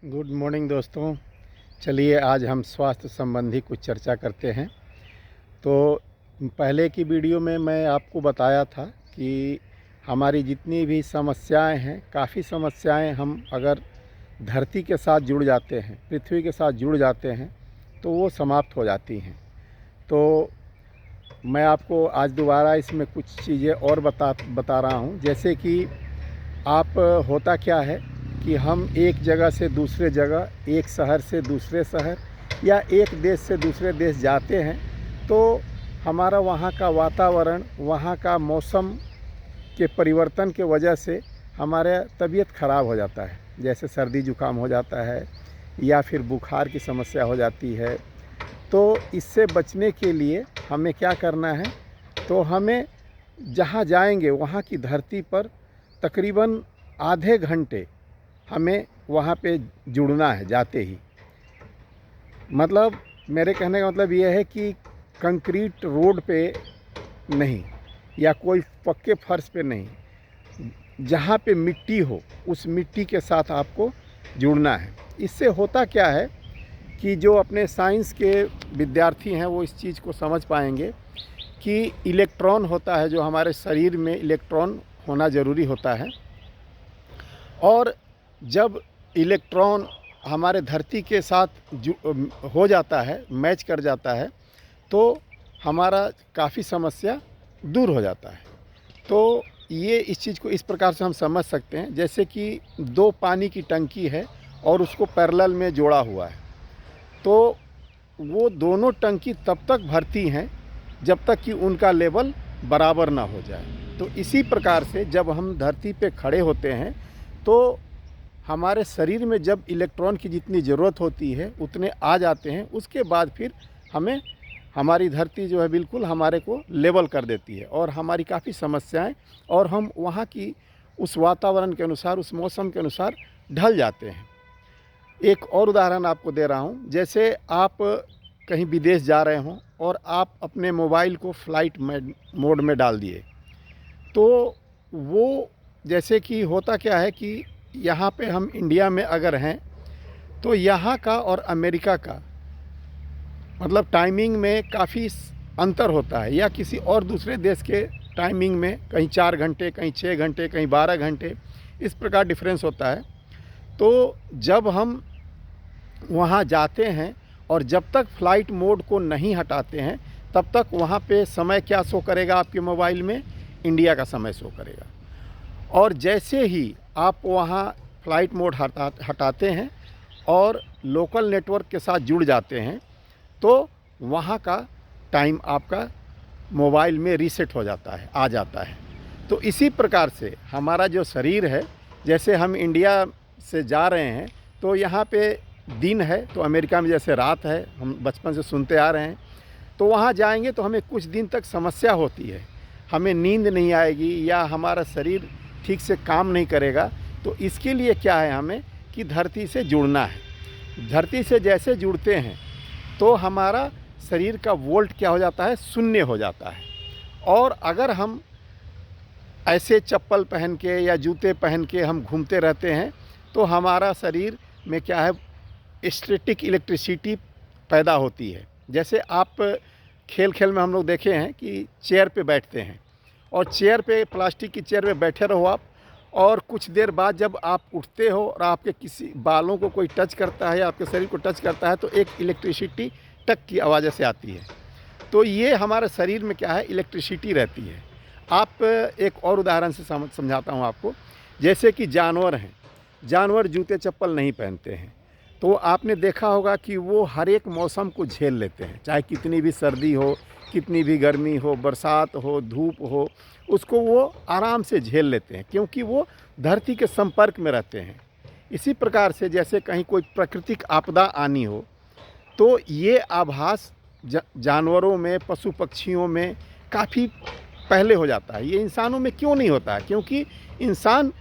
Good morning दोस्तों। चलिए आज हम स्वास्थ्य संबंधी कुछ चर्चा करते हैं। तो पहले की वीडियो में मैं आपको बताया था कि हमारी जितनी भी समस्याएं हैं, काफ़ी समस्याएं हम अगर धरती के साथ जुड़ जाते हैं, पृथ्वी के साथ जुड़ जाते हैं तो वो समाप्त हो जाती हैं। तो मैं आपको आज दोबारा इसमें कुछ चीज़ें और बता रहा हूँ। जैसे कि आप होता क्या है कि हम एक जगह से दूसरे जगह, एक शहर से दूसरे शहर या एक देश से दूसरे देश जाते हैं, तो हमारा वहाँ का वातावरण, वहाँ का मौसम के परिवर्तन के वजह से हमारा तबीयत ख़राब हो जाता है। जैसे सर्दी जुकाम हो जाता है या फिर बुखार की समस्या हो जाती है। तो इससे बचने के लिए हमें क्या करना है, तो हमें जहाँ जाएंगे वहाँ की धरती पर तकरीबन आधे घंटे हमें वहाँ पे जुड़ना है जाते ही। मतलब मेरे कहने का मतलब ये है कि कंक्रीट रोड पे नहीं या कोई पक्के फर्श पे नहीं, जहाँ पे मिट्टी हो उस मिट्टी के साथ आपको जुड़ना है। इससे होता क्या है कि जो अपने साइंस के विद्यार्थी हैं वो इस चीज़ को समझ पाएंगे कि इलेक्ट्रॉन होता है, जो हमारे शरीर में इलेक्ट्रॉन होना ज़रूरी होता है। और जब इलेक्ट्रॉन हमारे धरती के साथ हो जाता है, मैच कर जाता है, तो हमारा काफ़ी समस्या दूर हो जाता है। तो ये इस चीज़ को इस प्रकार से हम समझ सकते हैं, जैसे कि दो पानी की टंकी है और उसको पैरेलल में जोड़ा हुआ है, तो वो दोनों टंकी तब तक भरती हैं जब तक कि उनका लेवल बराबर ना हो जाए। तो इसी प्रकार से जब हम धरती पे खड़े होते हैं तो हमारे शरीर में जब इलेक्ट्रॉन की जितनी ज़रूरत होती है उतने आ जाते हैं। उसके बाद फिर हमें हमारी धरती जो है बिल्कुल हमारे को लेवल कर देती है और हमारी काफ़ी समस्याएं, और हम वहाँ की उस वातावरण के अनुसार, उस मौसम के अनुसार ढल जाते हैं। एक और उदाहरण आपको दे रहा हूँ। जैसे आप कहीं विदेश जा रहे हों और आप अपने मोबाइल को फ्लाइट मोड में डाल दिए, तो वो जैसे कि होता क्या है कि यहाँ पे हम इंडिया में अगर हैं तो यहाँ का और अमेरिका का मतलब टाइमिंग में काफ़ी अंतर होता है, या किसी और दूसरे देश के टाइमिंग में कहीं 4 घंटे, कहीं 6 घंटे, कहीं 12 घंटे, इस प्रकार डिफरेंस होता है। तो जब हम वहाँ जाते हैं और जब तक फ़्लाइट मोड को नहीं हटाते हैं तब तक वहाँ पे समय क्या शो करेगा आपके मोबाइल में, इंडिया का समय शो करेगा। और जैसे ही आप वहाँ फ़्लाइट मोड हटाते हैं और लोकल नेटवर्क के साथ जुड़ जाते हैं तो वहाँ का टाइम आपका मोबाइल में रीसेट हो जाता है, आ जाता है। तो इसी प्रकार से हमारा जो शरीर है, जैसे हम इंडिया से जा रहे हैं तो यहाँ पे दिन है, तो अमेरिका में जैसे रात है, हम बचपन से सुनते आ रहे हैं। तो वहाँ जाएंगे तो हमें कुछ दिन तक समस्या होती है, हमें नींद नहीं आएगी या हमारा शरीर ठीक से काम नहीं करेगा। तो इसके लिए क्या है, हमें कि धरती से जुड़ना है। धरती से जैसे जुड़ते हैं तो हमारा शरीर का वोल्ट क्या हो जाता है, शून्य हो जाता है। और अगर हम ऐसे चप्पल पहन के या जूते पहन के हम घूमते रहते हैं तो हमारा शरीर में क्या है, स्टैटिक इलेक्ट्रिसिटी पैदा होती है। जैसे आप खेल में हम लोग देखे हैं कि चेयर पे बैठते हैं और चेयर पे, प्लास्टिक की चेयर पे बैठे रहो आप, और कुछ देर बाद जब आप उठते हो और आपके किसी बालों को कोई टच करता है या आपके शरीर को टच करता है तो एक इलेक्ट्रिसिटी टक की आवाज़ से आती है। तो ये हमारे शरीर में क्या है, इलेक्ट्रिसिटी रहती है। आप एक और उदाहरण से समझाता हूँ आपको। जैसे कि जानवर हैं, जानवर जूते चप्पल नहीं पहनते हैं, तो आपने देखा होगा कि वो हर एक मौसम को झेल लेते हैं, चाहे कितनी भी सर्दी हो, कितनी भी गर्मी हो, बरसात हो, धूप हो, उसको वो आराम से झेल लेते हैं क्योंकि वो धरती के संपर्क में रहते हैं। इसी प्रकार से जैसे कहीं कोई प्राकृतिक आपदा आनी हो तो ये आभास जानवरों में, पशु पक्षियों में काफ़ी पहले हो जाता है। ये इंसानों में क्यों नहीं होता है, क्योंकि इंसान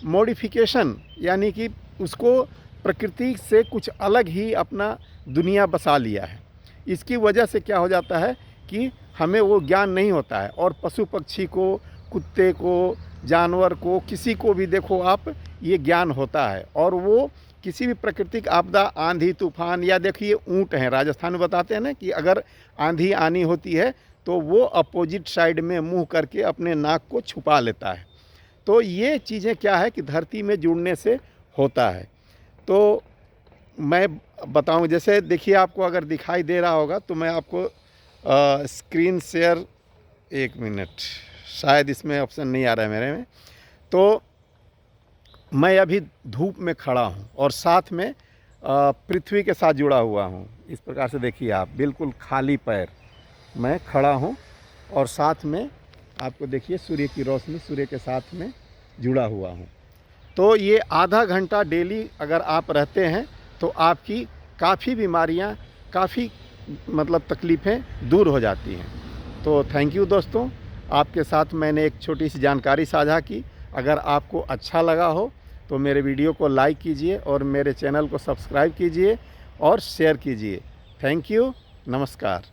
मॉडिफिकेशन यानी कि उसको प्रकृति से कुछ अलग ही अपना दुनिया बसा लिया है। इसकी वजह से क्या हो जाता है कि हमें वो ज्ञान नहीं होता है। और पशु पक्षी को, कुत्ते को, जानवर को, किसी को भी देखो आप, ये ज्ञान होता है और वो किसी भी प्राकृतिक आपदा, आंधी तूफान, या देखिए ऊँट हैं, राजस्थान में बताते हैं ना कि अगर आंधी आनी होती है तो वो अपोजिट साइड में मुँह करके अपने नाक को छुपा लेता है। तो ये चीज़ें क्या है कि धरती में जुड़ने से होता है। तो मैं बताऊं, जैसे देखिए आपको अगर दिखाई दे रहा होगा तो मैं आपको स्क्रीन शेयर, 1 मिनट, शायद इसमें ऑप्शन नहीं आ रहा है मेरे में। तो मैं अभी धूप में खड़ा हूं और साथ में पृथ्वी के साथ जुड़ा हुआ हूं। इस प्रकार से देखिए आप, बिल्कुल खाली पैर मैं खड़ा हूं और साथ में आपको देखिए सूर्य की रोशनी, सूर्य के साथ में जुड़ा हुआ हूं। तो ये आधा घंटा डेली अगर आप रहते हैं तो आपकी काफ़ी बीमारियां, काफ़ी मतलब तकलीफ़ें दूर हो जाती हैं। तो थैंक यू दोस्तों, आपके साथ मैंने एक छोटी सी जानकारी साझा की। अगर आपको अच्छा लगा हो तो मेरे वीडियो को लाइक कीजिए और मेरे चैनल को सब्सक्राइब कीजिए और शेयर कीजिए। थैंक यू, नमस्कार।